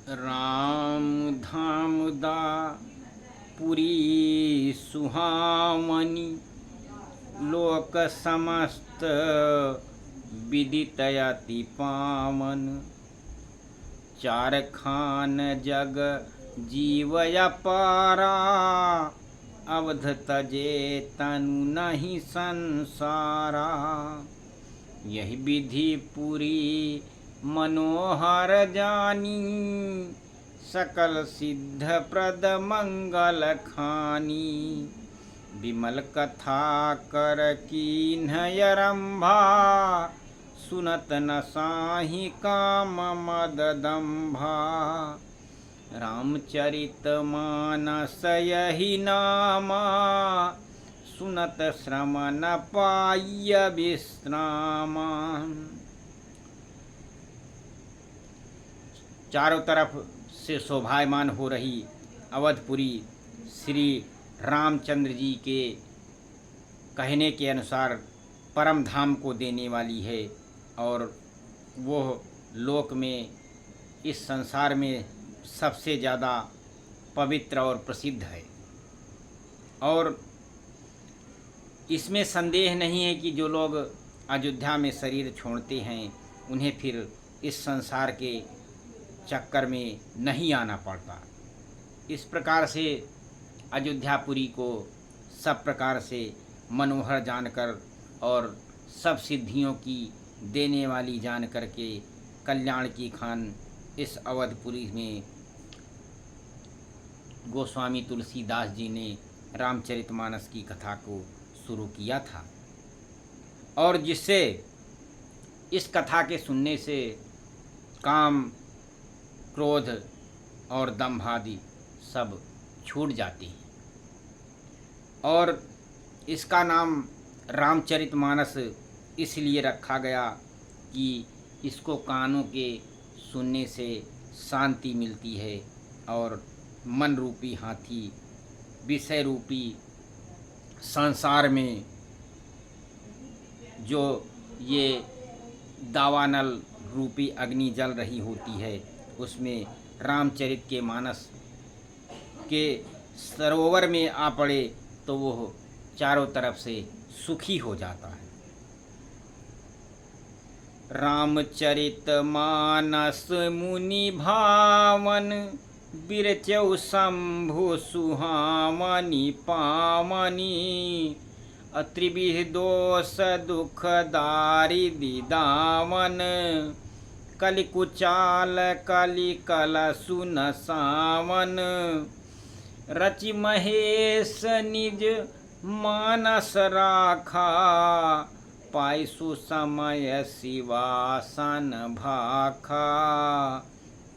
राम धाम दा पुरी सुहावनी, लोक समस्त विदित अति पावन। चार खान जग जीवय पारा, अवध तजे तनु नहीं संसारा। यही विधि पूरी मनोहर जानी, सकल सिद्ध प्रद मंगल खानी। विमल कथा कर कीन्ह आरंभा, सुनत न साहि काम मद दंभा। रामचरित मानस यही नामा, सुनत श्रम न पाय विश्रामा। चारों तरफ से शोभायमान हो रही अवधपुरी श्री रामचंद्र जी के कहने के अनुसार परम धाम को देने वाली है, और वह लोक में, इस संसार में सबसे ज़्यादा पवित्र और प्रसिद्ध है। और इसमें संदेह नहीं है कि जो लोग अयोध्या में शरीर छोड़ते हैं, उन्हें फिर इस संसार के चक्कर में नहीं आना पड़ता। इस प्रकार से अयोध्यापुरी को सब प्रकार से मनोहर जानकर और सब सिद्धियों की देने वाली जान करके कल्याण की खान इस अवधपुरी में गोस्वामी तुलसीदास जी ने रामचरितमानस की कथा को शुरू किया था, और जिससे इस कथा के सुनने से काम, क्रोध और दंभ आदि सब छूट जाती हैं। और इसका नाम रामचरितमानस इसलिए रखा गया कि इसको कानों के सुनने से शांति मिलती है, और मन रूपी हाथी, विषय रूपी संसार में जो ये दावानल रूपी अग्नि जल रही होती है, उसमें रामचरित के मानस के सरोवर में आ पड़े तो वह चारों तरफ से सुखी हो जाता है। रामचरित मानस मुनि भावन, बिरचौ शंभु सुहामनी पामनी। अत्रिविह दोष दुख दारिद्र्य दामन, कलिकुचाल कलिकल सुन सावन। रचि महेश निज मानस राखा, पाई सुसमय शिवासन भाखा।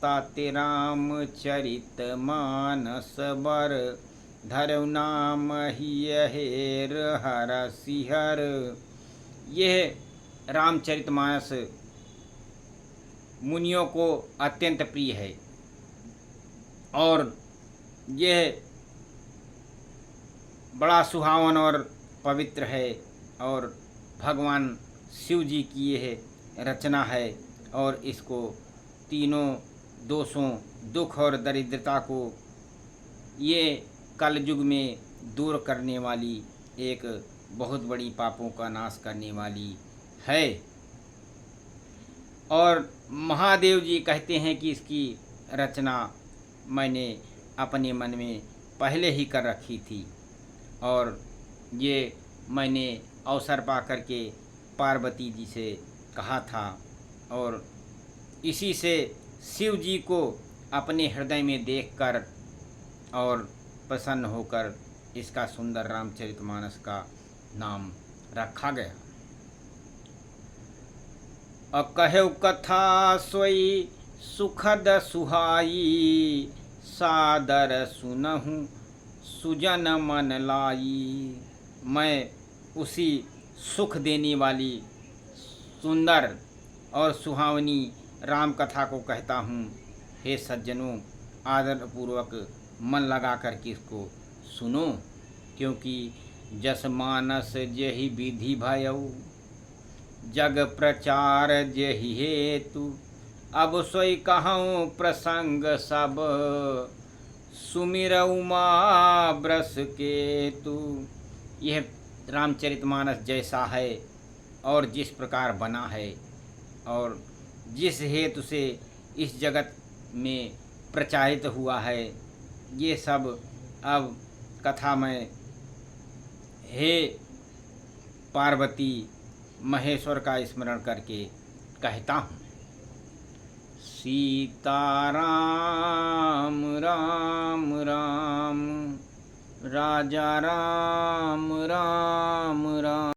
ताते रामचरित मानस बर, धरौ नाम हियहेर हर सिहर। यह रामचरितमानस मुनियों को अत्यंत प्रिय है, और यह बड़ा सुहावन और पवित्र है, और भगवान शिव जी की यह रचना है, और इसको तीनों दोषों, दुख और दरिद्रता को ये कलयुग में दूर करने वाली, एक बहुत बड़ी पापों का नाश करने वाली है। और महादेव जी कहते हैं कि इसकी रचना मैंने अपने मन में पहले ही कर रखी थी, और ये मैंने अवसर पा करके पार्वती जी से कहा था, और इसी से शिव जी को अपने हृदय में देखकर और प्रसन्न होकर इसका सुंदर रामचरितमानस का नाम रखा गया। अकहु कथा सोई सुखद सुहाई, सादर सुनहु सुजन मन लाई। मैं उसी सुख देने वाली सुंदर और सुहावनी राम कथा को कहता हूँ। हे सज्जनों, आदरपूर्वक मन लगा कर के इसको सुनो, क्योंकि जस मानस जेहि विधि भयऊ, जग प्रचार जेहि हेतु। अब सोई कहूँ प्रसंग सब, सुमिर उमा ब्रस के तू। यह रामचरितमानस जैसा है और जिस प्रकार बना है और जिस हेतु से इस जगत में प्रचारित हुआ है, ये सब अब कथा में हे पार्वती महेश्वर का स्मरण करके कहता हूँ। सीता राम राम राम, राजा राम राम राम।